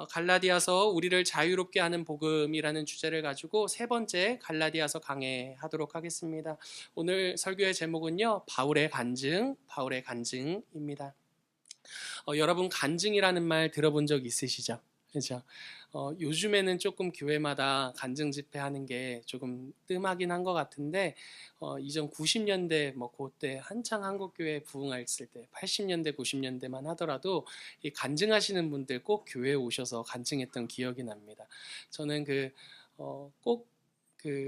갈라디아서 우리를 자유롭게 하는 복음이라는 주제를 가지고 세 번째 갈라디아서 강해하도록 하겠습니다. 오늘 설교의 제목은요, 바울의 간증입니다. 여러분 간증이라는 말 들어본 적 있으시죠? 그렇죠? 요즘에는 조금 교회마다 간증 집회하는 게 조금 뜸하긴 한 것 같은데 이전 90년대 그때 한창 한국교회 부흥했을 때 80년대 90년대만 하더라도 이 간증하시는 분들 꼭 교회에 오셔서 간증했던 기억이 납니다. 저는 꼭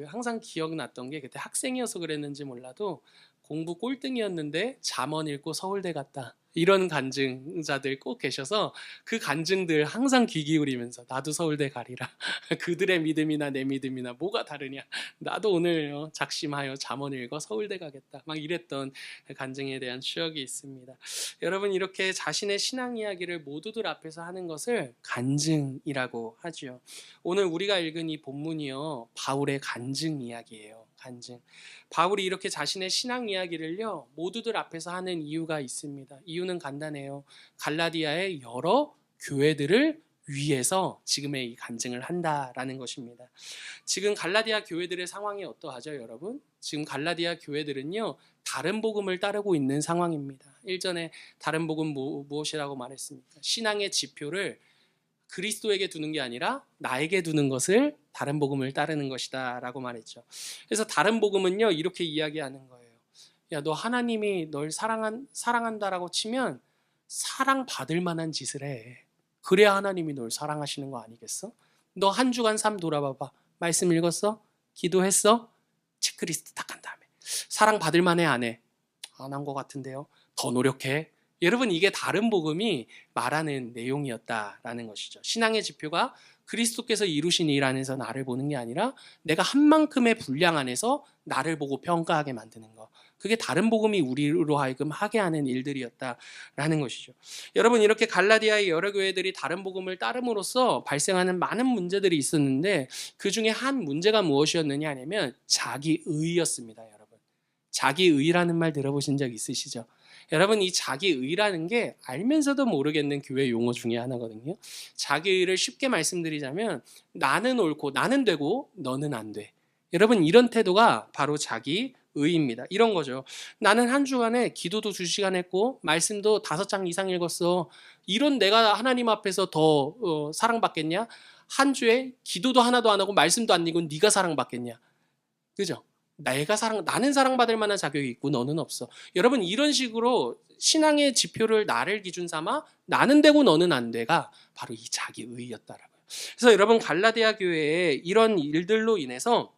항상 기억났던 게 그때 학생이어서 그랬는지 몰라도 공부 꼴등이었는데 잠언 읽고 서울대 갔다. 이런 간증자들 꼭 계셔서 그 간증들 항상 귀 기울이면서 나도 서울대 가리라. 그들의 믿음이나 내 믿음이나 뭐가 다르냐. 나도 오늘 작심하여 잠언 읽어 서울대 가겠다. 막 이랬던 그 간증에 대한 추억이 있습니다. 여러분 이렇게 자신의 신앙 이야기를 모두들 앞에서 하는 것을 간증이라고 하죠. 오늘 우리가 읽은 이 본문이요, 바울의 간증 이야기예요. 간증. 바울이 이렇게 자신의 신앙 이야기를요 모두들 앞에서 하는 이유가 있습니다. 이유는 간단해요. 갈라디아의 여러 교회들을 위해서 지금의 이 간증을 한다라는 것입니다. 지금 갈라디아 교회들의 상황이 어떠하죠, 여러분? 지금 갈라디아 교회들은요 다른 복음을 따르고 있는 상황입니다. 일전에 다른 복음 무엇이라고 말했습니까? 신앙의 지표를 그리스도에게 두는 게 아니라 나에게 두는 것을 다른 복음을 따르는 것이다 라고 말했죠. 그래서 다른 복음은요 이렇게 이야기하는 거예요. 야, 너 하나님이 널 사랑한다라고 치면 사랑받을 만한 짓을 해. 그래야 하나님이 널 사랑하시는 거 아니겠어? 너 한 주간 삶 돌아봐봐. 말씀 읽었어? 기도했어? 체크리스트 딱 한 다음에 사랑받을 만해 안 해? 안 한 것 같은데요. 더 노력해. 여러분 이게 다른 복음이 말하는 내용이었다라는 것이죠. 신앙의 지표가 그리스도께서 이루신 일 안에서 나를 보는 게 아니라 내가 한 만큼의 분량 안에서 나를 보고 평가하게 만드는 거. 그게 다른 복음이 우리로 하여금 하게 하는 일들이었다라는 것이죠. 여러분 이렇게 갈라디아의 여러 교회들이 다른 복음을 따름으로써 발생하는 많은 문제들이 있었는데 그 중에 한 문제가 무엇이었느냐 하면 자기의였습니다. 여러분 자기의라는 말 들어보신 적 있으시죠? 여러분 이 자기의라는 게 알면서도 모르겠는 교회 용어 중에 하나거든요. 자기의를 쉽게 말씀드리자면 나는 옳고 나는 되고 너는 안 돼. 여러분 이런 태도가 바로 자기의입니다. 이런 거죠. 나는 한 주간에 기도도 2시간 했고 말씀도 5장 이상 읽었어. 이런 내가 하나님 앞에서 더 사랑받겠냐? 한 주에 기도도 하나도 안 하고 말씀도 안 읽은 네가 사랑받겠냐? 그죠? 나는 사랑받을 만한 자격이 있고 너는 없어. 여러분 이런 식으로 신앙의 지표를 나를 기준 삼아 나는 되고 너는 안 돼가 바로 이 자기의였다라고요. 그래서 여러분 갈라디아 교회에 이런 일들로 인해서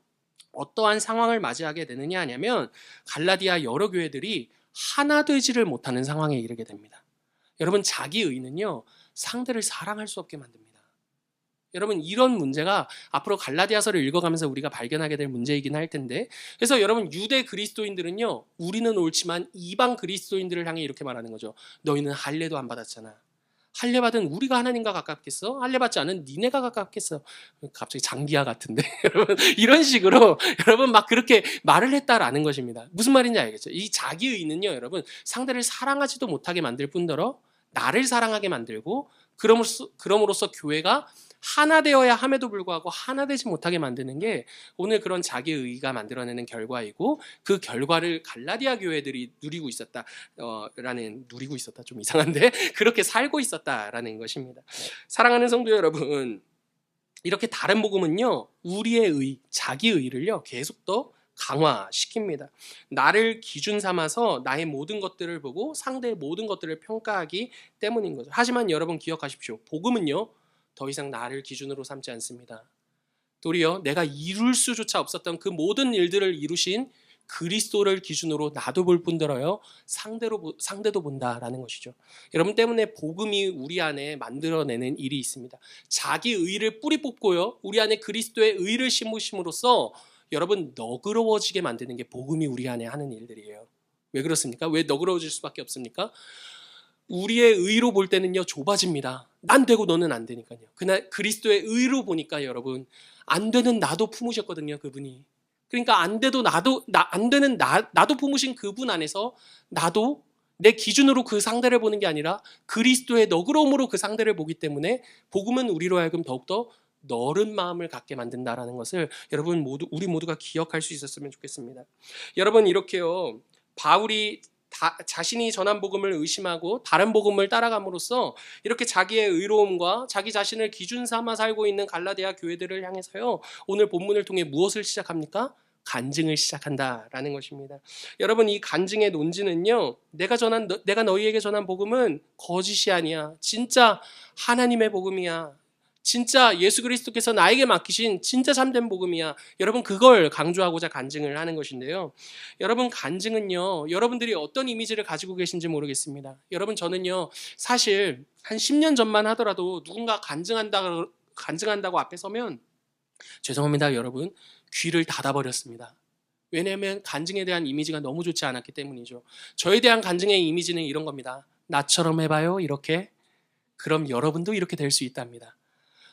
어떠한 상황을 맞이하게 되느냐 하냐면 갈라디아 여러 교회들이 하나 되지를 못하는 상황에 이르게 됩니다. 여러분 자기의는요 상대를 사랑할 수 없게 만듭니다. 여러분 이런 문제가 앞으로 갈라디아서를 읽어가면서 우리가 발견하게 될 문제이긴 할 텐데, 그래서 여러분 유대 그리스도인들은요 우리는 옳지만 이방 그리스도인들을 향해 이렇게 말하는 거죠. 너희는 할례도 안 받았잖아. 할례 받은 우리가 하나님과 가깝겠어? 할례 받지 않은 니네가 가깝겠어? 갑자기 장기하 같은데 여러분 이런 식으로 여러분 막 그렇게 말을 했다라는 것입니다. 무슨 말인지 알겠죠? 이 자기의는요 여러분 상대를 사랑하지도 못하게 만들 뿐더러 나를 사랑하게 만들고 그럼으로써 교회가 하나 되어야 함에도 불구하고 하나 되지 못하게 만드는 게 오늘 그런 자기의가 만들어내는 결과이고, 그 결과를 갈라디아 교회들이 누리고 있었다 좀 이상한데 그렇게 살고 있었다라는 것입니다. 사랑하는 성도 여러분, 이렇게 다른 복음은요 우리의 의, 자기의를요 계속 더 강화시킵니다. 나를 기준 삼아서 나의 모든 것들을 보고 상대의 모든 것들을 평가하기 때문인 거죠. 하지만 여러분 기억하십시오. 복음은요 더 이상 나를 기준으로 삼지 않습니다. 도리어 내가 이룰 수조차 없었던 그 모든 일들을 이루신 그리스도를 기준으로 나도 볼 뿐더러요 상대도 본다라는 것이죠. 여러분 때문에 복음이 우리 안에 만들어내는 일이 있습니다. 자기 의를 뿌리 뽑고요 우리 안에 그리스도의 의를 심으심으로써 여러분 너그러워지게 만드는 게 복음이 우리 안에 하는 일들이에요. 왜 그렇습니까? 왜 너그러워질 수밖에 없습니까? 우리의 의로 볼 때는요 좁아집니다. 난 되고 너는 안 되니까요. 그날 그리스도의 의로 보니까 여러분 안 되는 나도 품으셨거든요. 그분이. 그러니까 안 되는 나도 품으신 그분 안에서 나도 내 기준으로 그 상대를 보는 게 아니라 그리스도의 너그러움으로 그 상대를 보기 때문에 복음은 우리로 하여금 더욱더 너른 마음을 갖게 만든다라는 것을 여러분 모두 우리 모두가 기억할 수 있었으면 좋겠습니다. 여러분 이렇게요. 바울이 자신이 전한 복음을 의심하고 다른 복음을 따라감으로써 이렇게 자기의 의로움과 자기 자신을 기준 삼아 살고 있는 갈라디아 교회들을 향해서요. 오늘 본문을 통해 무엇을 시작합니까? 간증을 시작한다라는 것입니다. 여러분 이 간증의 논지는요. 내가 너희에게 전한 복음은 거짓이 아니야. 진짜 하나님의 복음이야. 진짜 예수 그리스도께서 나에게 맡기신 진짜 참된 복음이야. 여러분 그걸 강조하고자 간증을 하는 것인데요. 여러분 간증은요. 여러분들이 어떤 이미지를 가지고 계신지 모르겠습니다. 여러분 저는요. 사실 한 10년 전만 하더라도 누군가 간증한다고 앞에 서면 죄송합니다 여러분. 귀를 닫아버렸습니다. 왜냐하면 간증에 대한 이미지가 너무 좋지 않았기 때문이죠. 저에 대한 간증의 이미지는 이런 겁니다. 나처럼 해봐요 이렇게. 그럼 여러분도 이렇게 될 수 있답니다.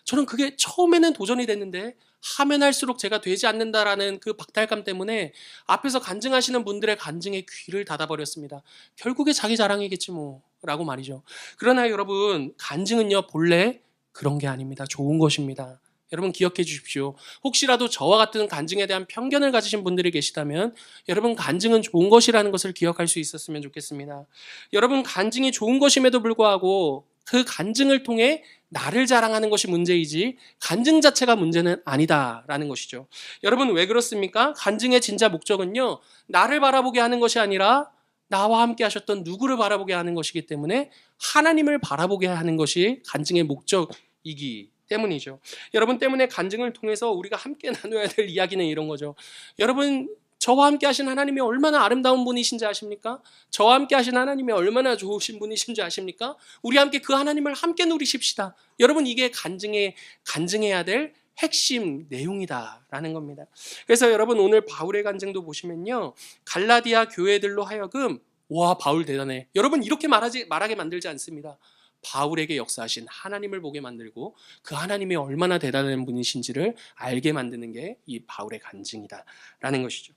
저는 그게 처음에는 도전이 됐는데 하면 할수록 제가 되지 않는다라는 그 박탈감 때문에 앞에서 간증하시는 분들의 간증에 귀를 닫아버렸습니다. 결국에 자기 자랑이겠지 뭐 라고 말이죠. 그러나 여러분 간증은요 본래 그런 게 아닙니다. 좋은 것입니다. 여러분 기억해 주십시오. 혹시라도 저와 같은 간증에 대한 편견을 가지신 분들이 계시다면 여러분 간증은 좋은 것이라는 것을 기억할 수 있었으면 좋겠습니다. 여러분 간증이 좋은 것임에도 불구하고 그 간증을 통해 나를 자랑하는 것이 문제이지 간증 자체가 문제는 아니다라는 것이죠. 여러분 왜 그렇습니까? 간증의 진짜 목적은요. 나를 바라보게 하는 것이 아니라 나와 함께 하셨던 누구를 바라보게 하는 것이기 때문에 하나님을 바라보게 하는 것이 간증의 목적이기 때문이죠. 여러분 때문에 간증을 통해서 우리가 함께 나눠야 될 이야기는 이런 거죠. 여러분 저와 함께 하신 하나님이 얼마나 아름다운 분이신지 아십니까? 저와 함께 하신 하나님이 얼마나 좋으신 분이신지 아십니까? 우리 함께 그 하나님을 함께 누리십시다. 여러분 이게 간증해야 될 핵심 내용이다라는 겁니다. 그래서 여러분 오늘 바울의 간증도 보시면요. 갈라디아 교회들로 하여금 와 바울 대단해. 여러분 이렇게 말하게 만들지 않습니다. 바울에게 역사하신 하나님을 보게 만들고 그 하나님이 얼마나 대단한 분이신지를 알게 만드는 게 이 바울의 간증이다라는 것이죠.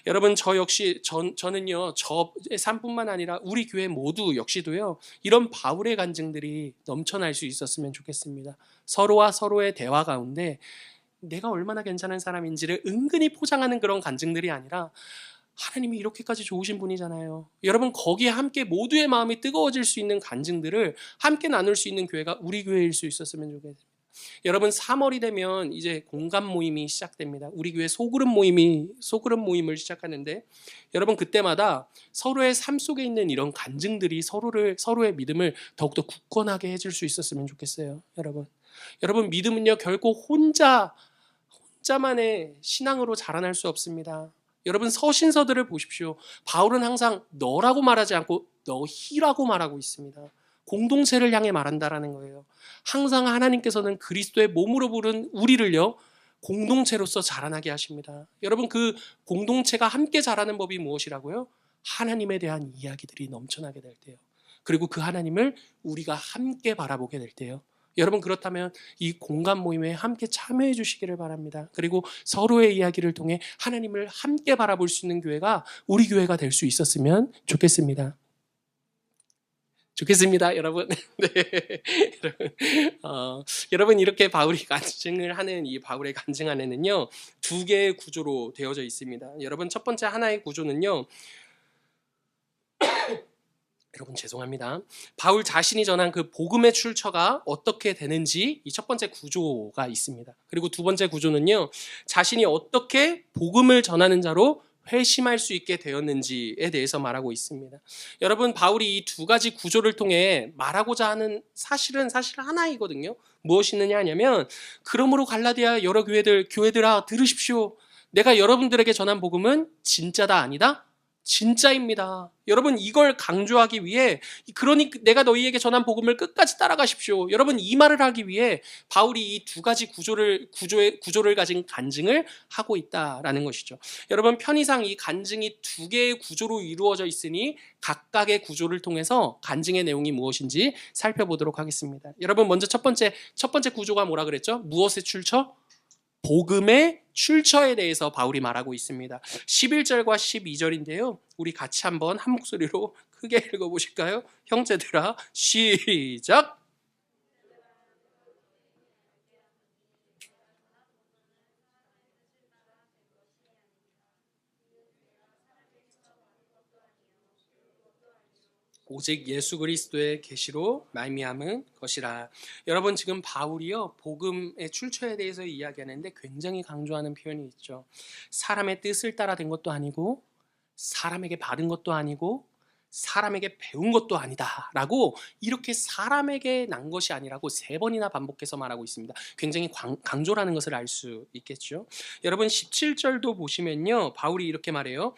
여러분 저는요 저의 삶뿐만 아니라 우리 교회 모두 역시도요 이런 바울의 간증들이 넘쳐날 수 있었으면 좋겠습니다. 서로와 서로의 대화 가운데 내가 얼마나 괜찮은 사람인지를 은근히 포장하는 그런 간증들이 아니라 하나님이 이렇게까지 좋으신 분이잖아요. 여러분 거기에 함께 모두의 마음이 뜨거워질 수 있는 간증들을 함께 나눌 수 있는 교회가 우리 교회일 수 있었으면 좋겠습니다. 여러분 3월이 되면 이제 공감 모임이 시작됩니다. 우리 교회 소그룹 모임을 시작하는데 여러분 그때마다 서로의 삶 속에 있는 이런 간증들이 서로의 믿음을 더욱더 굳건하게 해줄 수 있었으면 좋겠어요. 여러분 믿음은요 결코 혼자만의 신앙으로 자라날 수 없습니다. 여러분 서신서들을 보십시오. 바울은 항상 너라고 말하지 않고 너희라고 말하고 있습니다. 공동체를 향해 말한다라는 거예요. 항상 하나님께서는 그리스도의 몸으로 부른 우리를요 공동체로서 자라나게 하십니다. 여러분 그 공동체가 함께 자라는 법이 무엇이라고요? 하나님에 대한 이야기들이 넘쳐나게 될 때요. 그리고 그 하나님을 우리가 함께 바라보게 될 때요. 여러분 그렇다면 이 공감 모임에 함께 참여해 주시기를 바랍니다. 그리고 서로의 이야기를 통해 하나님을 함께 바라볼 수 있는 교회가 우리 교회가 될 수 있었으면 좋겠습니다. 여러분. 네. 여러분 이렇게 바울이 간증을 하는 이 바울의 간증 안에는요 2개의 구조로 되어져 있습니다. 여러분 첫 번째 하나의 구조는요 여러분 죄송합니다. 바울 자신이 전한 그 복음의 출처가 어떻게 되는지 이 첫 번째 구조가 있습니다. 그리고 두 번째 구조는요. 자신이 어떻게 복음을 전하는 자로 회심할 수 있게 되었는지에 대해서 말하고 있습니다. 여러분 바울이 이 두 가지 구조를 통해 말하고자 하는 사실 하나이거든요. 무엇이 있느냐 하냐면 그러므로 갈라디아 여러 교회들아 들으십시오. 내가 여러분들에게 전한 복음은 진짜다 아니다? 진짜입니다. 여러분 이걸 강조하기 위해 그러니 내가 너희에게 전한 복음을 끝까지 따라가십시오. 여러분 이 말을 하기 위해 바울이 이 두 가지 구조를 가진 간증을 하고 있다라는 것이죠. 여러분 편의상 이 간증이 2개의 구조로 이루어져 있으니 각각의 구조를 통해서 간증의 내용이 무엇인지 살펴보도록 하겠습니다. 여러분 먼저 첫 번째 구조가 뭐라 그랬죠? 무엇의 출처? 복음의 출처에 대해서 바울이 말하고 있습니다. 11절과 12절인데요. 우리 같이 한번 한 목소리로 크게 읽어보실까요? 형제들아, 시작! 오직 예수 그리스도의 계시로 말미암은 것이라. 여러분, 지금 바울이요 복음의 출처에 대해서 이야기하는데 굉장히 강조하는 표현이 있죠. 사람의 뜻을 따라 된 것도 아니고 사람에게 받은 것도 아니고 사람에게 배운 것도 아니다 라고, 이렇게 사람에게 난 것이 아니라고 3번이나 반복해서 말하고 있습니다. 굉장히 강조라는 것을 알 수 있겠죠. 여러분, 17절도 보시면요, 바울이 이렇게 말해요.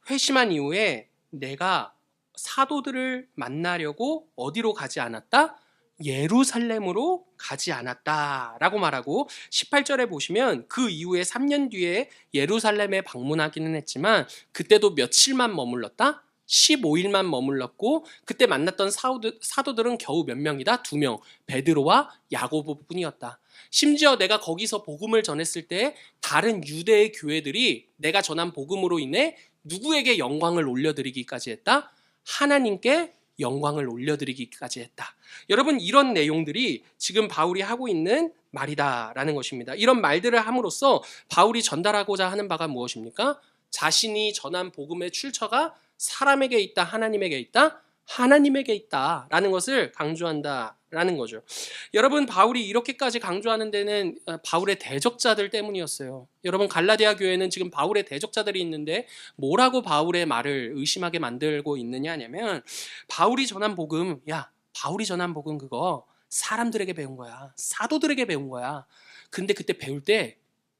회심한 이후에 내가 사도들을 만나려고 어디로 가지 않았다? 예루살렘으로 가지 않았다 라고 말하고, 18절에 보시면 그 이후에 3년 뒤에 예루살렘에 방문하기는 했지만 그때도 며칠만 머물렀다? 15일만 머물렀고, 그때 만났던 사도들은 겨우 몇 명이다? 2명, 베드로와 야고보 뿐이었다. 심지어 내가 거기서 복음을 전했을 때 다른 유대의 교회들이 내가 전한 복음으로 인해 누구에게 영광을 올려드리기까지 했다? 하나님께 영광을 올려드리기까지 했다. 여러분, 이런 내용들이 지금 바울이 하고 있는 말이다라는 것입니다. 이런 말들을 함으로써 바울이 전달하고자 하는 바가 무엇입니까? 자신이 전한 복음의 출처가 사람에게 있다, 하나님에게 있다? 하나님에게 있다라는 것을 강조한다라는 거죠. 여러분, 바울이 이렇게까지 강조하는 데는 바울의 대적자들 때문이었어요. 여러분, 갈라디아 교회는 지금 바울의 대적자들이 있는데 뭐라고 바울의 말을 의심하게 만들고 있느냐 하냐면, 바울이 전한 복음, 바울이 전한 복음 그거 사람들에게 배운 거야. 사도들에게 배운 거야. 근데 그때 배울 때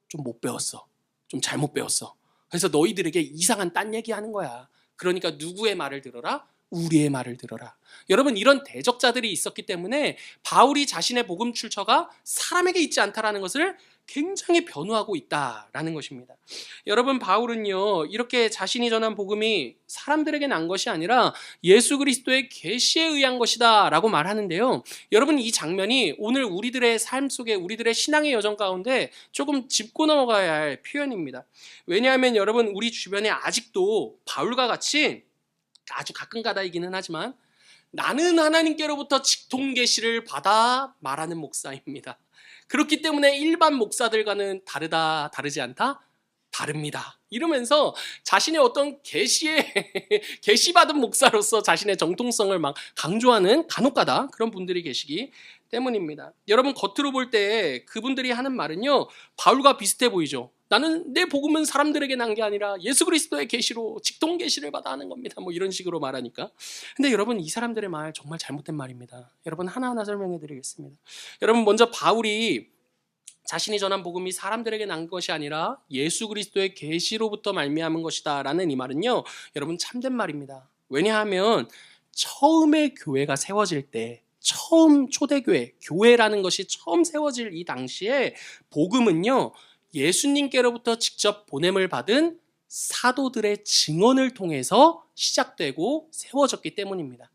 좀 못 배웠어. 좀 잘못 배웠어. 그래서 너희들에게 이상한 딴 얘기하는 거야. 그러니까 누구의 말을 들어라? 우리의 말을 들어라. 여러분, 이런 대적자들이 있었기 때문에 바울이 자신의 복음 출처가 사람에게 있지 않다라는 것을 굉장히 변호하고 있다라는 것입니다. 여러분, 바울은요 이렇게 자신이 전한 복음이 사람들에게 난 것이 아니라 예수 그리스도의 계시에 의한 것이다 라고 말하는데요, 여러분, 이 장면이 오늘 우리들의 삶 속에, 우리들의 신앙의 여정 가운데 조금 짚고 넘어가야 할 표현입니다. 왜냐하면 여러분, 우리 주변에 아직도 바울과 같이 아주 가끔가다이기는 하지만 나는 하나님께로부터 직통 계시를 받아 말하는 목사입니다. 그렇기 때문에 일반 목사들과는 다르지 않다? 다릅니다. 이러면서 자신의 어떤 계시받은 목사로서 자신의 정통성을 막 강조하는 간혹가다 그런 분들이 계시기 때문입니다. 여러분, 겉으로 볼 때 그분들이 하는 말은요 바울과 비슷해 보이죠. 나는 내 복음은 사람들에게 난 게 아니라 예수 그리스도의 계시로 직통 계시를 받아 하는 겁니다. 뭐 이런 식으로 말하니까. 근데 여러분, 이 사람들의 말 정말 잘못된 말입니다. 여러분, 하나하나 설명해 드리겠습니다. 여러분, 먼저 바울이 자신이 전한 복음이 사람들에게 난 것이 아니라 예수 그리스도의 계시로부터 말미암은 것이다 라는 이 말은요 여러분, 참된 말입니다. 왜냐하면 처음에 교회가 세워질 때, 처음 초대교회, 교회라는 것이 처음 세워질 이 당시에 복음은요 예수님께로부터 직접 보냄을 받은 사도들의 증언을 통해서 시작되고 세워졌기 때문입니다.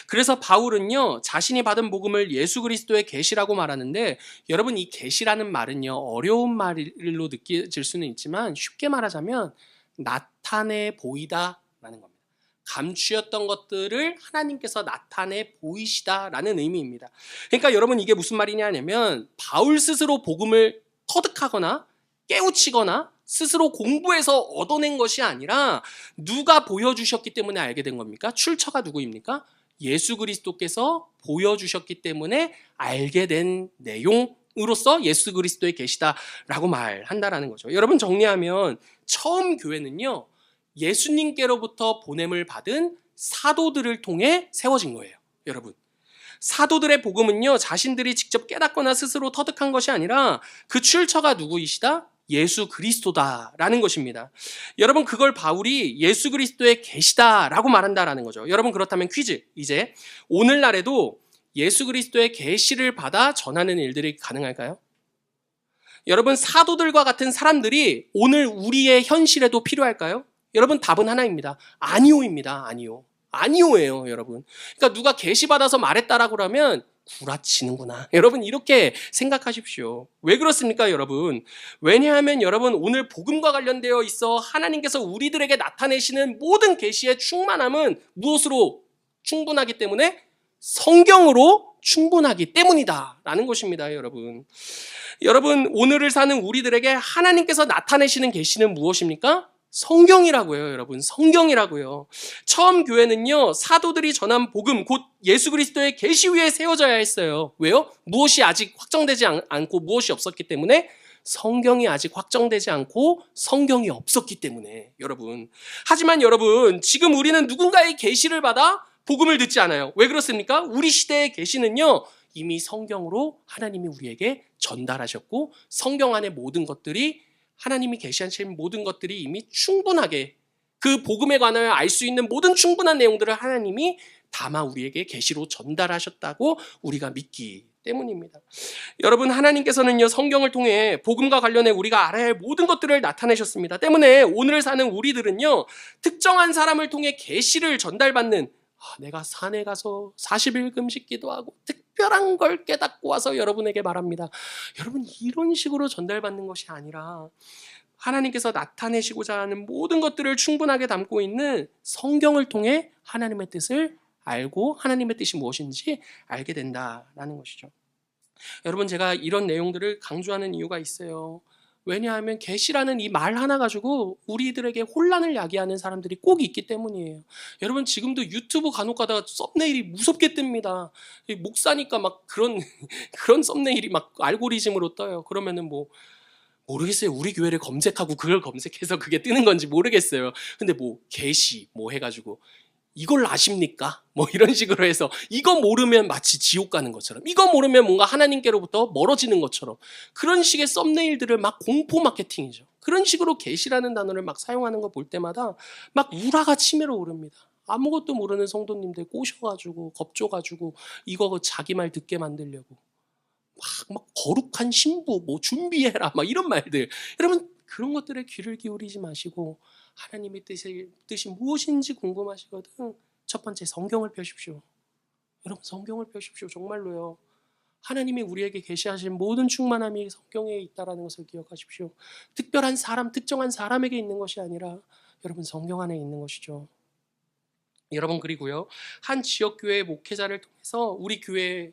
그래서 바울은요 자신이 받은 복음을 예수 그리스도의 계시라고 말하는데, 여러분, 이 계시라는 말은요 어려운 말로 느껴질 수는 있지만 쉽게 말하자면 나타내 보이다 라는 겁니다. 감추었던 것들을 하나님께서 나타내 보이시다라는 의미입니다. 그러니까 여러분, 이게 무슨 말이냐 하면 바울 스스로 복음을 터득하거나 깨우치거나 스스로 공부해서 얻어낸 것이 아니라 누가 보여주셨기 때문에 알게 된 겁니까? 출처가 누구입니까? 예수 그리스도께서 보여주셨기 때문에 알게 된 내용으로서 예수 그리스도의 계시다라고 말한다라는 거죠. 여러분, 정리하면 처음 교회는요 예수님께로부터 보냄을 받은 사도들을 통해 세워진 거예요. 여러분, 사도들의 복음은요 자신들이 직접 깨닫거나 스스로 터득한 것이 아니라 그 출처가 누구이시다? 예수 그리스도다라는 것입니다. 여러분, 그걸 바울이 예수 그리스도의 계시다라고 말한다라는 거죠. 여러분, 그렇다면 퀴즈, 이제 오늘날에도 예수 그리스도의 계시를 받아 전하는 일들이 가능할까요? 여러분, 사도들과 같은 사람들이 오늘 우리의 현실에도 필요할까요? 여러분, 답은 하나입니다. 아니오입니다. 아니오예요, 여러분. 그러니까 누가 계시 받아서 말했다라고 하면 구라치는구나. 여러분 이렇게 생각하십시오. 왜 그렇습니까, 여러분? 왜냐하면 여러분 오늘 복음과 관련되어 있어 하나님께서 우리들에게 나타내시는 모든 계시의 충만함은 무엇으로 충분하기 때문에? 성경으로 충분하기 때문이다라는 것입니다, 여러분. 여러분 오늘을 사는 우리들에게 하나님께서 나타내시는 계시는 무엇입니까? 성경이라고요, 여러분. 성경이라고요. 처음 교회는요, 사도들이 전한 복음, 곧 예수 그리스도의 계시 위에 세워져야 했어요. 왜요? 무엇이 아직 확정되지 않고 무엇이 없었기 때문에? 성경이 아직 확정되지 않고 성경이 없었기 때문에, 여러분. 하지만 여러분, 지금 우리는 누군가의 계시를 받아 복음을 듣지 않아요. 왜 그렇습니까? 우리 시대의 계시는요, 이미 성경으로 하나님이 우리에게 전달하셨고, 성경 안의 모든 것들이 하나님이 계시하신 모든 것들이 이미 충분하게 그 복음에 관하여 알 수 있는 모든 충분한 내용들을 하나님이 담아 우리에게 계시로 전달하셨다고 우리가 믿기 때문입니다. 여러분 하나님께서는요 성경을 통해 복음과 관련해 우리가 알아야 할 모든 것들을 나타내셨습니다. 때문에 오늘 사는 우리들은요 특정한 사람을 통해 계시를 전달받는 내가 산에 가서 40일 금식 기도하고 특별한 걸 깨닫고 와서 여러분에게 말합니다. 여러분 이런 식으로 전달받는 것이 아니라 하나님께서 나타내시고자 하는 모든 것들을 충분하게 담고 있는 성경을 통해 하나님의 뜻을 알고 하나님의 뜻이 무엇인지 알게 된다라는 것이죠. 여러분 제가 이런 내용들을 강조하는 이유가 있어요. 왜냐하면 계시라는 이 말 하나 가지고 우리들에게 혼란을 야기하는 사람들이 꼭 있기 때문이에요. 여러분 지금도 유튜브 간혹 가다가 썸네일이 무섭게 뜹니다. 목사니까 막 그런 썸네일이 막 알고리즘으로 떠요. 그러면은 뭐 모르겠어요. 우리 교회를 검색하고 그걸 검색해서 그게 뜨는 건지 모르겠어요. 근데 뭐 계시 뭐 해가지고 이걸 아십니까? 뭐 이런 식으로 해서 이거 모르면 마치 지옥 가는 것처럼 이거 모르면 뭔가 하나님께로부터 멀어지는 것처럼 그런 식의 썸네일들을 막 공포 마케팅이죠. 그런 식으로 계시라는 단어를 막 사용하는 거 볼 때마다 막 우라가 치밀어 오릅니다. 아무것도 모르는 성도님들 꼬셔가지고 겁줘가지고 이거 자기 말 듣게 만들려고 막 거룩한 신부 뭐 준비해라 막 이런 말들. 여러분 그런 것들에 귀를 기울이지 마시고 하나님의 뜻이 무엇인지 궁금하시거든. 첫 번째 성경을 펴십시오. 여러분 성경을 펴십시오. 정말로요. 하나님이 우리에게 계시하신 모든 충만함이 성경에 있다는 것을 기억하십시오. 특별한 사람, 특정한 사람에게 있는 것이 아니라 여러분 성경 안에 있는 것이죠. 여러분 그리고요. 한 지역교회 목회자를 통해서 우리 교회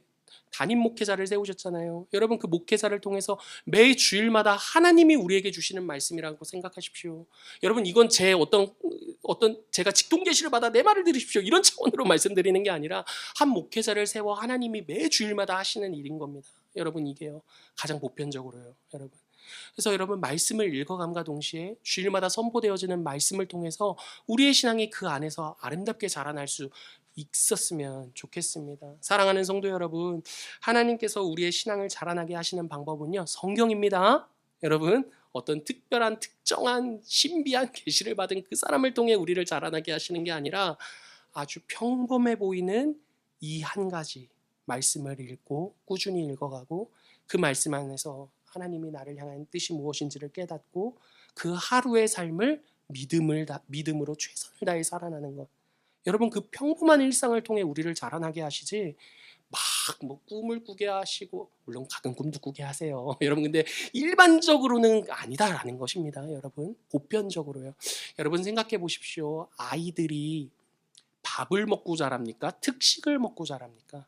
담임 목회자를 세우셨잖아요. 여러분 그 목회자를 통해서 매 주일마다 하나님이 우리에게 주시는 말씀이라고 생각하십시오. 여러분 이건 제 어떤 제가 직통 계시를 받아 내 말을 들으십시오. 이런 차원으로 말씀드리는 게 아니라 한 목회자를 세워 하나님이 매 주일마다 하시는 일인 겁니다. 여러분 이게요. 가장 보편적으로요. 여러분. 그래서 여러분 말씀을 읽어감과 동시에 주일마다 선포되어지는 말씀을 통해서 우리의 신앙이 그 안에서 아름답게 자라날 수 있었으면 좋겠습니다. 사랑하는 성도 여러분, 하나님께서 우리의 신앙을 자라나게 하시는 방법은요 성경입니다. 여러분 어떤 특별한 특정한 신비한 계시를 받은 그 사람을 통해 우리를 자라나게 하시는 게 아니라 아주 평범해 보이는 이 한 가지 말씀을 읽고 꾸준히 읽어가고 그 말씀 안에서 하나님이 나를 향한 뜻이 무엇인지를 깨닫고 그 하루의 삶을 믿음으로 최선을 다해 살아나는 것. 여러분 그 평범한 일상을 통해 우리를 자라나게 하시지 막 뭐 꿈을 꾸게 하시고 물론 가끔 꿈도 꾸게 하세요. 여러분 근데 일반적으로는 아니다라는 것입니다. 여러분 보편적으로요. 여러분 생각해 보십시오. 아이들이 밥을 먹고 자랍니까? 특식을 먹고 자랍니까?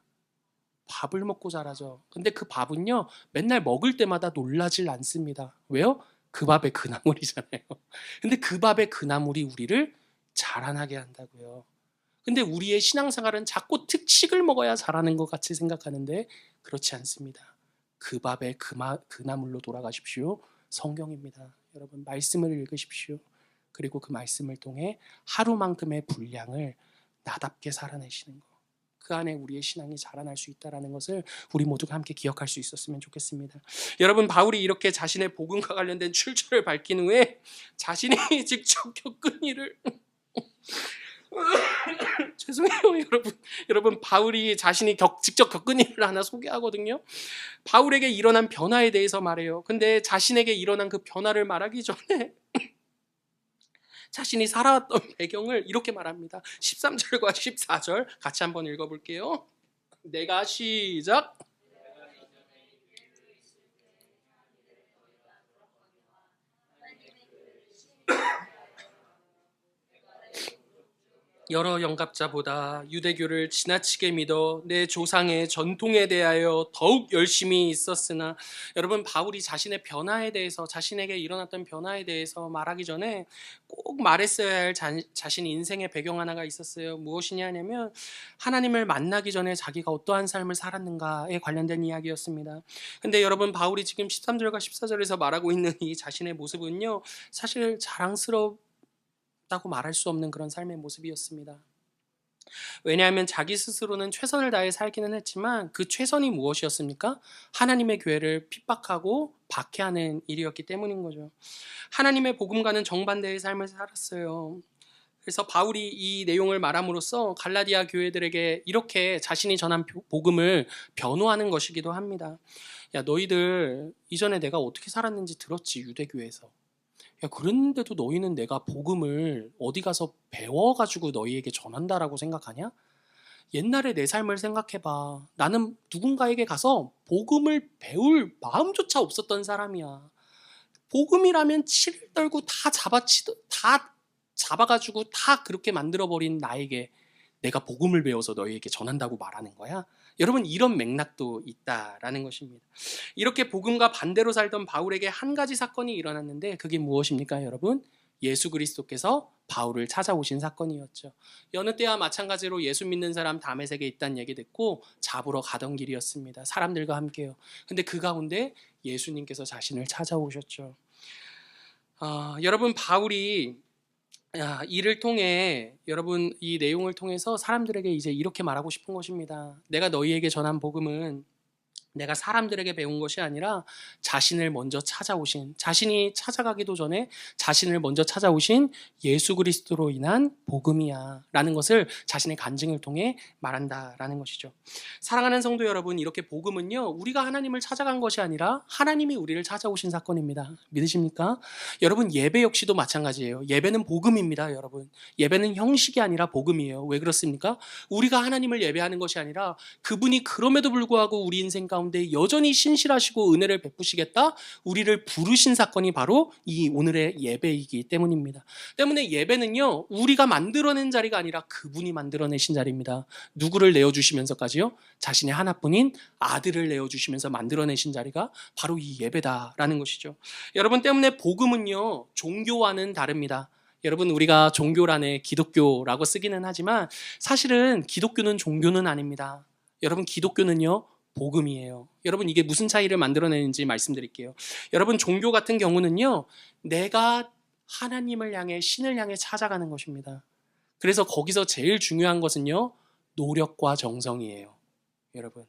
밥을 먹고 자라죠. 근데 그 밥은요 맨날 먹을 때마다 놀라질 않습니다. 왜요? 그 밥의 그 나물이잖아요. 근데 그 밥의 그 나물이 우리를 자라나게 한다고요. 근데 우리의 신앙생활은 자꾸 특식을 먹어야 자라는 것 같이 생각하는데 그렇지 않습니다. 그 밥의 그 나물로 돌아가십시오. 성경입니다. 여러분 말씀을 읽으십시오. 그리고 그 말씀을 통해 하루만큼의 분량을 나답게 살아내시는 것. 그 안에 우리의 신앙이 자라날 수 있다는 것을 우리 모두가 함께 기억할 수 있었으면 좋겠습니다. 여러분 바울이 이렇게 자신의 복음과 관련된 출처를 밝힌 후에 자신이 직접 겪은 일을 죄송해요 여러분 바울이 자신이 직접 겪은 일을 하나 소개하거든요. 바울에게 일어난 변화에 대해서 말해요. 근데 자신에게 일어난 그 변화를 말하기 전에 자신이 살아왔던 배경을 이렇게 말합니다. 13절과 14절 같이 한번 읽어볼게요. 내가 시작. 여러 영갑자보다 유대교를 지나치게 믿어 내 조상의 전통에 대하여 더욱 열심히 있었으나, 여러분 바울이 자신의 변화에 대해서, 자신에게 일어났던 변화에 대해서 말하기 전에 꼭 말했어야 할 자신 인생의 배경 하나가 있었어요. 무엇이냐면 하나님을 만나기 전에 자기가 어떠한 삶을 살았는가에 관련된 이야기였습니다. 근데 여러분 바울이 지금 13절과 14절에서 말하고 있는 이 자신의 모습은요, 사실 자랑스럽다고 말할 수 없는 그런 삶의 모습이었습니다. 왜냐하면 자기 스스로는 최선을 다해 살기는 했지만 그 최선이 무엇이었습니까? 하나님의 교회를 핍박하고 박해하는 일이었기 때문인 거죠. 하나님의 복음과는 정반대의 삶을 살았어요. 그래서 바울이 이 내용을 말함으로써 갈라디아 교회들에게 이렇게 자신이 전한 복음을 변호하는 것이기도 합니다. 야, 너희들 이전에 내가 어떻게 살았는지 들었지, 유대교에서. 야, 그런데도 너희는 내가 복음을 어디 가서 배워가지고 너희에게 전한다라고 생각하냐? 옛날에 내 삶을 생각해봐. 나는 누군가에게 가서 복음을 배울 마음조차 없었던 사람이야. 복음이라면 치를 떨고 다 잡아가지고 다 그렇게 만들어버린 나에게 내가 복음을 배워서 너희에게 전한다고 말하는 거야? 여러분, 이런 맥락도 있다라는 것입니다. 이렇게 복음과 반대로 살던 바울에게 한 가지 사건이 일어났는데 그게 무엇입니까, 여러분? 예수 그리스도께서 바울을 찾아오신 사건이었죠. 여느 때와 마찬가지로 예수 믿는 사람 다메섹에 있다는 얘기 듣고 잡으러 가던 길이었습니다. 사람들과 함께요. 근데 그 가운데 예수님께서 자신을 찾아오셨죠. 여러분 바울이 이를 통해, 여러분 이 내용을 통해서 사람들에게 이제 이렇게 말하고 싶은 것입니다. 내가 너희에게 전한 복음은 내가 사람들에게 배운 것이 아니라 자신을 먼저 찾아오신, 자신이 찾아가기도 전에 자신을 먼저 찾아오신 예수 그리스도로 인한 복음이야 라는 것을 자신의 간증을 통해 말한다라는 것이죠. 사랑하는 성도 여러분, 이렇게 복음은요, 우리가 하나님을 찾아간 것이 아니라 하나님이 우리를 찾아오신 사건입니다. 믿으십니까? 여러분, 예배 역시도 마찬가지예요. 예배는 복음입니다. 여러분, 예배는 형식이 아니라 복음이에요. 왜 그렇습니까? 우리가 하나님을 예배하는 것이 아니라 그분이 그럼에도 불구하고 우리 인생 가운데 여전히 신실하시고 은혜를 베푸시겠다 우리를 부르신 사건이 바로 이 오늘의 예배이기 때문입니다. 때문에 예배는요, 우리가 만들어낸 자리가 아니라 그분이 만들어내신 자리입니다. 누구를 내어주시면서까지요? 자신의 하나뿐인 아들을 내어주시면서 만들어내신 자리가 바로 이 예배다라는 것이죠. 여러분, 때문에 복음은요, 종교와는 다릅니다. 여러분, 우리가 종교란에 기독교라고 쓰기는 하지만 사실은 기독교는 종교는 아닙니다. 여러분, 기독교는요, 복음이에요. 여러분, 이게 무슨 차이를 만들어내는지 말씀드릴게요. 여러분, 종교 같은 경우는요, 내가 하나님을 향해, 신을 향해 찾아가는 것입니다. 그래서 거기서 제일 중요한 것은요, 노력과 정성이에요. 여러분.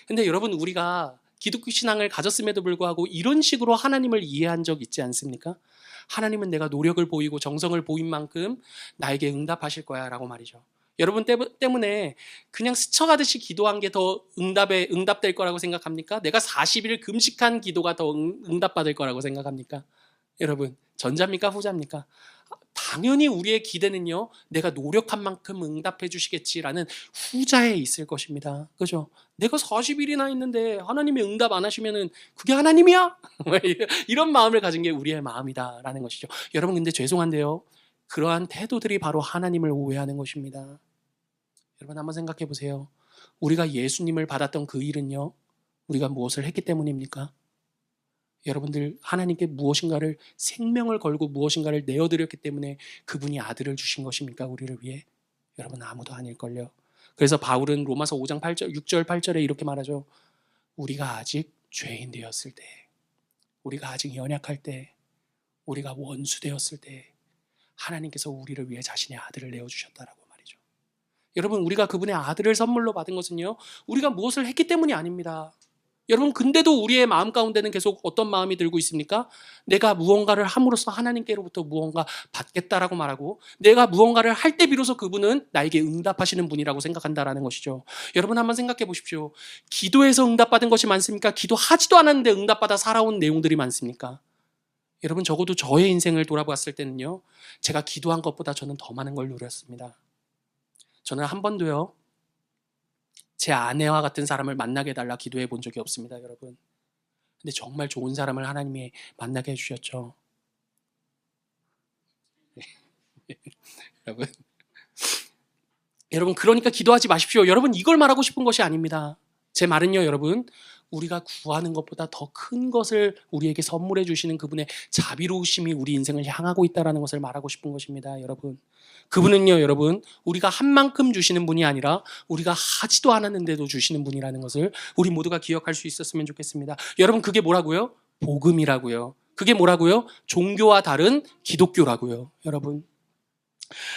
근데 여러분, 우리가 기독교 신앙을 가졌음에도 불구하고 이런 식으로 하나님을 이해한 적 있지 않습니까? 하나님은 내가 노력을 보이고 정성을 보인 만큼 나에게 응답하실 거야 라고 말이죠. 여러분 때문에 그냥 스쳐가듯이 기도한 게 더 응답될 거라고 생각합니까? 내가 40일 금식한 기도가 더 응답받을 거라고 생각합니까? 여러분, 전자입니까? 후자입니까? 당연히 우리의 기대는요, 내가 노력한 만큼 응답해 주시겠지라는 후자에 있을 것입니다. 그죠? 내가 40일이나 있는데 하나님이 응답 안 하시면은 그게 하나님이야? 이런 마음을 가진 게 우리의 마음이다라는 것이죠. 여러분, 근데 죄송한데요, 그러한 태도들이 바로 하나님을 오해하는 것입니다. 여러분, 한번 생각해 보세요. 우리가 예수님을 받았던 그 일은요, 우리가 무엇을 했기 때문입니까? 여러분들, 하나님께 무엇인가를, 생명을 걸고 무엇인가를 내어드렸기 때문에 그분이 아들을 주신 것입니까? 우리를 위해? 여러분, 아무도 아닐걸요. 그래서 바울은 로마서 5장 8절, 6절 8절에 이렇게 말하죠. 우리가 아직 죄인 되었을 때, 우리가 아직 연약할 때, 우리가 원수 되었을 때 하나님께서 우리를 위해 자신의 아들을 내어주셨다라고 말이죠. 여러분, 우리가 그분의 아들을 선물로 받은 것은요, 우리가 무엇을 했기 때문이 아닙니다. 여러분, 근데도 우리의 마음 가운데는 계속 어떤 마음이 들고 있습니까? 내가 무언가를 함으로써 하나님께로부터 무언가 받겠다라고 말하고, 내가 무언가를 할 때 비로소 그분은 나에게 응답하시는 분이라고 생각한다라는 것이죠. 여러분, 한번 생각해 보십시오. 기도에서 응답받은 것이 많습니까? 기도하지도 않았는데 응답받아 살아온 내용들이 많습니까? 여러분, 적어도 저의 인생을 돌아봤을 때는요, 제가 기도한 것보다 저는 더 많은 걸 누렸습니다. 저는 한 번도요, 제 아내와 같은 사람을 만나게 해달라 기도해 본 적이 없습니다, 여러분. 근데 정말 좋은 사람을 하나님이 만나게 해주셨죠. 여러분, 그러니까 기도하지 마십시오. 여러분, 이걸 말하고 싶은 것이 아닙니다. 제 말은요, 여러분, 우리가 구하는 것보다 더 큰 것을 우리에게 선물해 주시는 그분의 자비로우심이 우리 인생을 향하고 있다는 것을 말하고 싶은 것입니다, 여러분. 그분은요, 여러분, 우리가 한 만큼 주시는 분이 아니라 우리가 하지도 않았는데도 주시는 분이라는 것을 우리 모두가 기억할 수 있었으면 좋겠습니다. 여러분, 그게 뭐라고요? 복음이라고요. 그게 뭐라고요? 종교와 다른 기독교라고요, 여러분.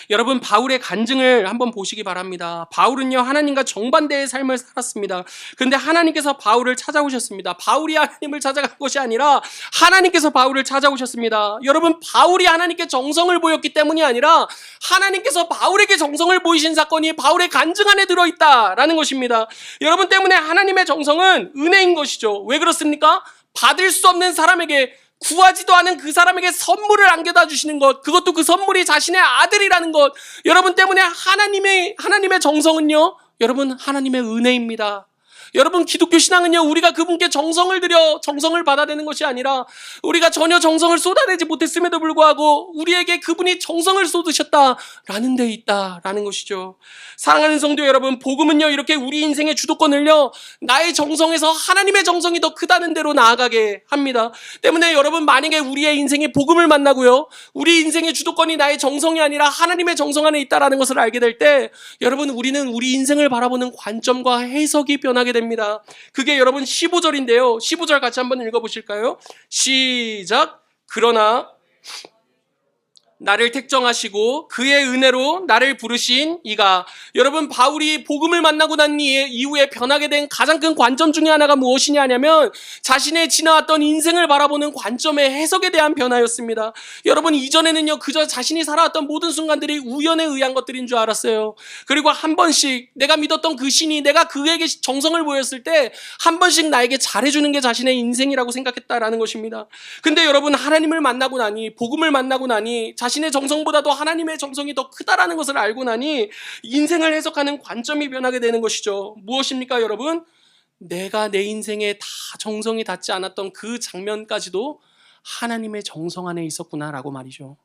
여러분, 바울의 간증을 한번 보시기 바랍니다. 바울은요, 하나님과 정반대의 삶을 살았습니다. 그런데 하나님께서 바울을 찾아오셨습니다. 바울이 하나님을 찾아간 것이 아니라 하나님께서 바울을 찾아오셨습니다. 여러분, 바울이 하나님께 정성을 보였기 때문이 아니라 하나님께서 바울에게 정성을 보이신 사건이 바울의 간증 안에 들어있다라는 것입니다. 여러분 때문에 하나님의 정성은 은혜인 것이죠. 왜 그렇습니까? 받을 수 없는 사람에게, 구하지도 않은 그 사람에게 선물을 안겨다 주시는 것, 그것도 그 선물이 자신의 아들이라는 것. 여러분 때문에 하나님의 정성은요, 여러분, 하나님의 은혜입니다. 여러분, 기독교 신앙은요, 우리가 그분께 정성을 들여 정성을 받아내는 것이 아니라 우리가 전혀 정성을 쏟아내지 못했음에도 불구하고 우리에게 그분이 정성을 쏟으셨다라는 데 있다라는 것이죠. 사랑하는 성도 여러분, 복음은요, 이렇게 우리 인생의 주도권을요, 나의 정성에서 하나님의 정성이 더 크다는 데로 나아가게 합니다. 때문에 여러분, 만약에 우리의 인생이 복음을 만나고요, 우리 인생의 주도권이 나의 정성이 아니라 하나님의 정성 안에 있다라는 것을 알게 될 때, 여러분, 우리는 우리 인생을 바라보는 관점과 해석이 변하게 됩니다. 그게 여러분 15절인데요. 15절 같이 한번 읽어보실까요? 시작. 그러나 나를 택정하시고 그의 은혜로 나를 부르신 이가. 여러분, 바울이 복음을 만나고 난 이후에 변하게 된 가장 큰 관점 중에 하나가 무엇이냐 하냐면 자신의 지나왔던 인생을 바라보는 관점의 해석에 대한 변화였습니다. 여러분, 이전에는요, 그저 자신이 살아왔던 모든 순간들이 우연에 의한 것들인 줄 알았어요. 그리고 한 번씩 내가 믿었던 그 신이, 내가 그에게 정성을 보였을 때 한 번씩 나에게 잘해주는 게 자신의 인생이라고 생각했다라는 것입니다. 근데 여러분, 하나님을 만나고 나니, 복음을 만나고 나니 자신의 정성보다도 하나님의 정성이 더 크다라는 것을 알고 나니 인생을 해석하는 관점이 변하게 되는 것이죠. 무엇입니까, 여러분? 내가 내 인생에 다 정성이 닿지 않았던 그 장면까지도 하나님의 정성 안에 있었구나라고 말이죠.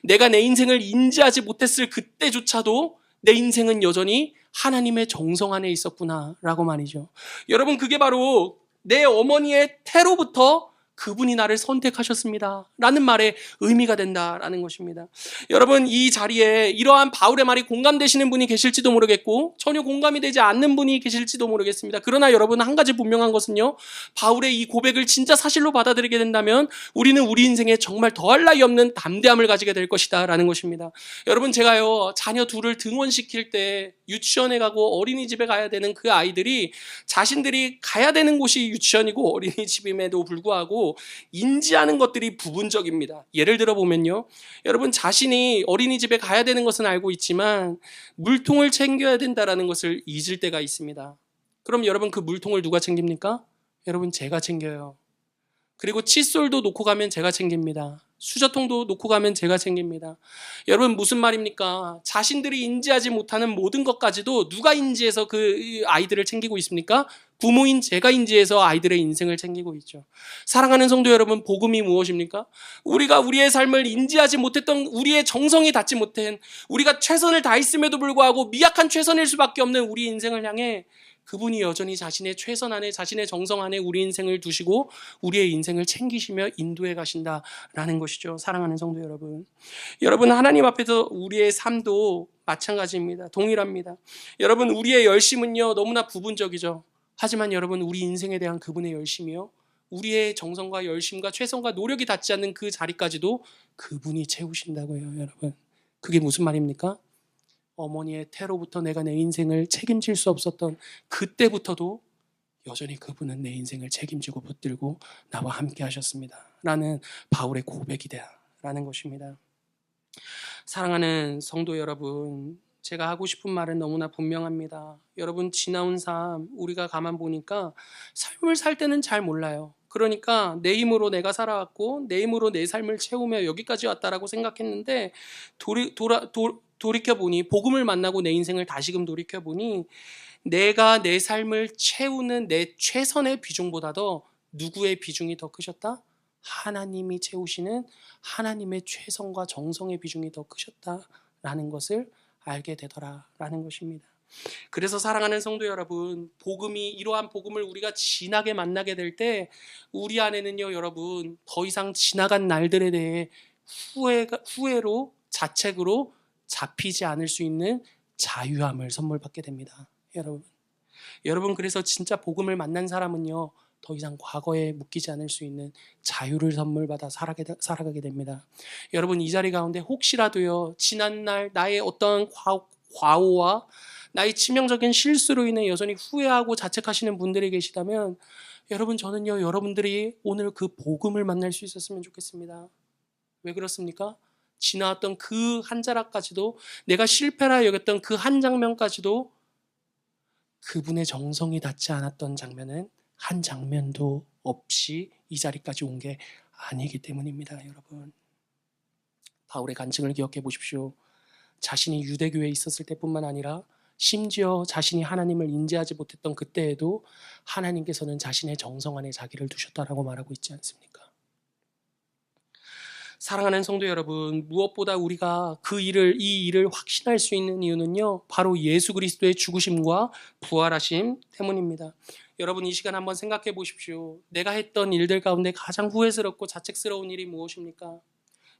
내가 내 인생을 인지하지 못했을 그때조차도 내 인생은 여전히 하나님의 정성 안에 있었구나라고 말이죠. 여러분, 그게 바로 내 어머니의 태로부터 그분이 나를 선택하셨습니다 라는 말에 의미가 된다라는 것입니다. 여러분, 이 자리에 이러한 바울의 말이 공감되시는 분이 계실지도 모르겠고 전혀 공감이 되지 않는 분이 계실지도 모르겠습니다. 그러나 여러분, 한 가지 분명한 것은요, 바울의 이 고백을 진짜 사실로 받아들이게 된다면 우리는 우리 인생에 정말 더할 나위 없는 담대함을 가지게 될 것이다 라는 것입니다. 여러분, 제가요, 자녀 둘을 등원시킬 때 유치원에 가고 어린이집에 가야 되는 그 아이들이 자신들이 가야 되는 곳이 유치원이고 어린이집임에도 불구하고 인지하는 것들이 부분적입니다. 예를 들어 보면요, 여러분, 자신이 어린이집에 가야 되는 것은 알고 있지만 물통을 챙겨야 된다는 것을 잊을 때가 있습니다. 그럼 여러분, 그 물통을 누가 챙깁니까? 여러분, 제가 챙겨요. 그리고 칫솔도 놓고 가면 제가 챙깁니다. 수저통도 놓고 가면 제가 챙깁니다. 여러분, 무슨 말입니까? 자신들이 인지하지 못하는 모든 것까지도 누가 인지해서 그 아이들을 챙기고 있습니까? 부모인 제가 인지해서 아이들의 인생을 챙기고 있죠. 사랑하는 성도 여러분, 복음이 무엇입니까? 우리가 우리의 삶을 인지하지 못했던, 우리의 정성이 닿지 못한, 우리가 최선을 다했음에도 불구하고 미약한 최선일 수밖에 없는 우리 인생을 향해 그분이 여전히 자신의 최선 안에, 자신의 정성 안에 우리 인생을 두시고 우리의 인생을 챙기시며 인도해 가신다라는 것이죠. 사랑하는 성도 여러분, 여러분, 하나님 앞에서 우리의 삶도 마찬가지입니다. 동일합니다. 여러분, 우리의 열심은요, 너무나 부분적이죠. 하지만 여러분, 우리 인생에 대한 그분의 열심이요, 우리의 정성과 열심과 최선과 노력이 닿지 않는 그 자리까지도 그분이 채우신다고요. 여러분, 그게 무슨 말입니까? 어머니의 태로부터 내가 내 인생을 책임질 수 없었던 그때부터도 여전히 그분은 내 인생을 책임지고 붙들고 나와 함께 하셨습니다 라는 바울의 고백이다라는 것입니다. 사랑하는 성도 여러분, 제가 하고 싶은 말은 너무나 분명합니다. 여러분, 지나온 삶 우리가 가만 보니까 삶을 살 때는 잘 몰라요. 그러니까 내 힘으로 내가 살아왔고 내 힘으로 내 삶을 채우며 여기까지 왔다라고 생각했는데 돌이켜보니, 복음을 만나고 내 인생을 다시금 돌이켜보니 내가 내 삶을 채우는 내 최선의 비중보다도 누구의 비중이 더 크셨다? 하나님이 채우시는 하나님의 최선과 정성의 비중이 더 크셨다라는 것을 알게 되더라라는 것입니다. 그래서 사랑하는 성도 여러분, 이러한 복음을 우리가 진하게 만나게 될 때 우리 안에는요, 여러분, 더 이상 지나간 날들에 대해 후회로 자책으로 잡히지 않을 수 있는 자유함을 선물받게 됩니다. 여러분 그래서 진짜 복음을 만난 사람은요, 더 이상 과거에 묶이지 않을 수 있는 자유를 선물받아 살아가게 됩니다. 여러분, 이 자리 가운데 혹시라도요, 지난날 나의 어떤 과오와 나의 치명적인 실수로 인해 여전히 후회하고 자책하시는 분들이 계시다면, 여러분, 저는요, 여러분들이 오늘 그 복음을 만날 수 있었으면 좋겠습니다. 왜 그렇습니까? 지나왔던 그 한 자락까지도, 내가 실패라 여겼던 그 한 장면까지도 그분의 정성이 닿지 않았던 장면은 한 장면도 없이 이 자리까지 온 게 아니기 때문입니다. 여러분, 바울의 간증을 기억해 보십시오. 자신이 유대교에 있었을 때뿐만 아니라 심지어 자신이 하나님을 인지하지 못했던 그때에도 하나님께서는 자신의 정성 안에 자기를 두셨다라고 말하고 있지 않습니까? 사랑하는 성도 여러분, 무엇보다 우리가 이 일을 확신할 수 있는 이유는요, 바로 예수 그리스도의 죽으심과 부활하심 때문입니다. 여러분, 이 시간 한번 생각해 보십시오. 내가 했던 일들 가운데 가장 후회스럽고 자책스러운 일이 무엇입니까?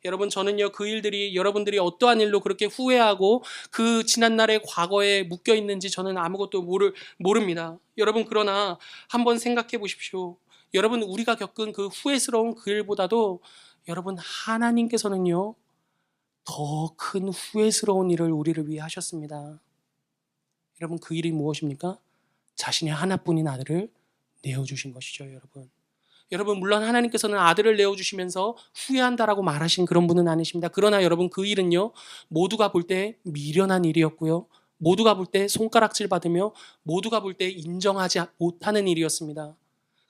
여러분, 저는요, 그 일들이 여러분들이 어떠한 일로 그렇게 후회하고 그 지난날의 과거에 묶여 있는지 저는 아무것도 모릅니다. 여러분, 그러나 한번 생각해 보십시오. 여러분, 우리가 겪은 그 후회스러운 그 일보다도 여러분, 하나님께서는요, 더 큰 후회스러운 일을 우리를 위해 하셨습니다. 여러분, 그 일이 무엇입니까? 자신의 하나뿐인 아들을 내어주신 것이죠, 여러분. 여러분, 물론 하나님께서는 아들을 내어주시면서 후회한다라고 말하신 그런 분은 아니십니다. 그러나 여러분, 그 일은요, 모두가 볼 때 미련한 일이었고요, 모두가 볼 때 손가락질 받으며 모두가 볼 때 인정하지 못하는 일이었습니다.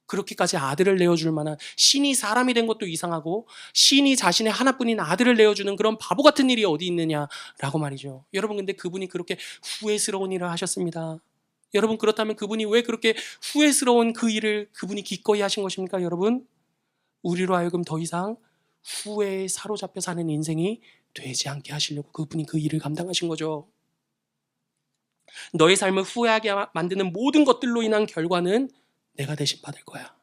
그렇게까지 아들을 내어줄 만한, 신이 사람이 된 것도 이상하고 신이 자신의 하나뿐인 아들을 내어주는 그런 바보 같은 일이 어디 있느냐라고 말이죠. 여러분, 근데 그분이 그렇게 후회스러운 일을 하셨습니다. 여러분, 그렇다면 그분이 왜 그렇게 후회스러운 그 일을 그분이 기꺼이 하신 것입니까? 여러분, 우리로 하여금 더 이상 후회에 사로잡혀 사는 인생이 되지 않게 하시려고 그분이 그 일을 감당하신 거죠. 너의 삶을 후회하게 만드는 모든 것들로 인한 결과는 내가 대신 받을 거야.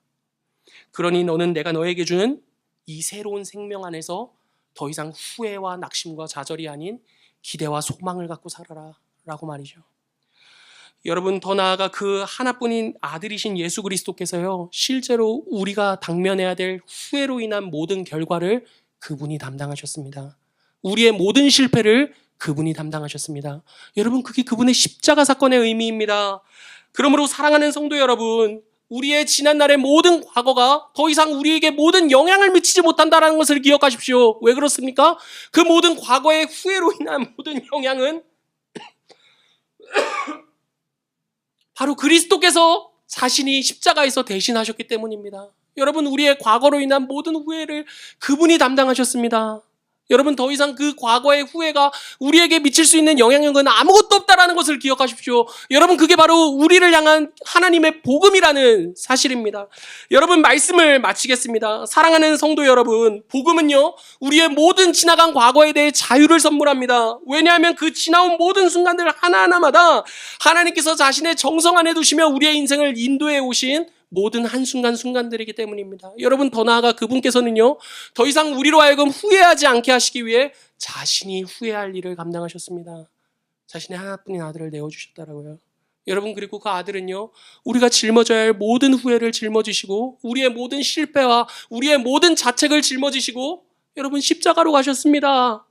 그러니 너는 내가 너에게 주는 이 새로운 생명 안에서 더 이상 후회와 낙심과 좌절이 아닌 기대와 소망을 갖고 살아라 라고 말이죠. 여러분, 더 나아가 그 하나뿐인 아들이신 예수 그리스도께서요, 실제로 우리가 당면해야 될 후회로 인한 모든 결과를 그분이 담당하셨습니다. 우리의 모든 실패를 그분이 담당하셨습니다. 여러분, 그게 그분의 십자가 사건의 의미입니다. 그러므로 사랑하는 성도 여러분, 우리의 지난날의 모든 과거가 더 이상 우리에게 모든 영향을 미치지 못한다는 것을 기억하십시오. 왜 그렇습니까? 그 모든 과거의 후회로 인한 모든 영향은 바로 그리스도께서 자신이 십자가에서 대신하셨기 때문입니다. 여러분, 우리의 과거로 인한 모든 후회를 그분이 담당하셨습니다. 여러분, 더 이상 그 과거의 후회가 우리에게 미칠 수 있는 영향력은 아무것도 없다라는 것을 기억하십시오. 여러분, 그게 바로 우리를 향한 하나님의 복음이라는 사실입니다. 여러분, 말씀을 마치겠습니다. 사랑하는 성도 여러분, 복음은요, 우리의 모든 지나간 과거에 대해 자유를 선물합니다. 왜냐하면 그 지나온 모든 순간들 하나하나마다 하나님께서 자신의 정성 안에 두시며 우리의 인생을 인도해 오신 모든 한순간순간들이기 때문입니다. 여러분, 더 나아가 그분께서는요, 더 이상 우리로 하여금 후회하지 않게 하시기 위해 자신이 후회할 일을 감당하셨습니다. 자신의 하나뿐인 아들을 내어주셨다라고요. 여러분, 그리고 그 아들은요, 우리가 짊어져야 할 모든 후회를 짊어지시고 우리의 모든 실패와 우리의 모든 자책을 짊어지시고 여러분, 십자가로 가셨습니다.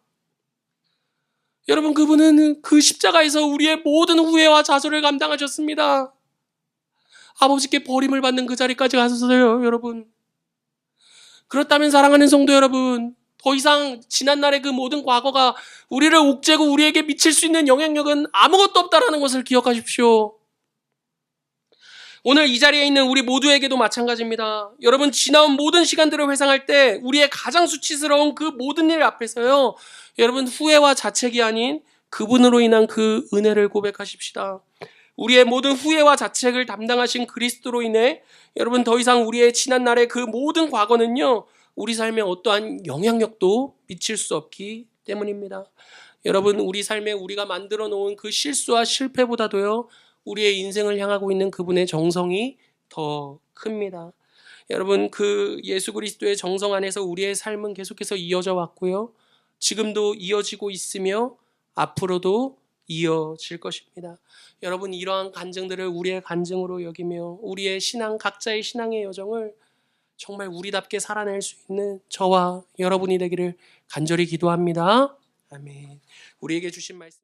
여러분, 그분은 그 십자가에서 우리의 모든 후회와 좌절을 감당하셨습니다. 아버지께 버림을 받는 그 자리까지 가셨어요, 여러분. 그렇다면 사랑하는 성도 여러분, 더 이상 지난날의 그 모든 과거가 우리를 옥죄고 우리에게 미칠 수 있는 영향력은 아무것도 없다라는 것을 기억하십시오. 오늘 이 자리에 있는 우리 모두에게도 마찬가지입니다. 여러분, 지나온 모든 시간들을 회상할 때 우리의 가장 수치스러운 그 모든 일 앞에서요, 여러분, 후회와 자책이 아닌 그분으로 인한 그 은혜를 고백하십시다. 우리의 모든 후회와 자책을 담당하신 그리스도로 인해 여러분 더 이상 우리의 지난 날의 그 모든 과거는요 우리 삶에 어떠한 영향력도 미칠 수 없기 때문입니다. 여러분 우리 삶에 우리가 만들어 놓은 그 실수와 실패보다도요 우리의 인생을 향하고 있는 그분의 정성이 더 큽니다. 여러분 그 예수 그리스도의 정성 안에서 우리의 삶은 계속해서 이어져 왔고요. 지금도 이어지고 있으며 앞으로도 이어질 것입니다. 여러분 이러한 간증들을 우리의 간증으로 여기며 우리의 신앙 각자의 신앙의 여정을 정말 우리답게 살아낼 수 있는 저와 여러분이 되기를 간절히 기도합니다. 아멘. 우리에게 주신 말씀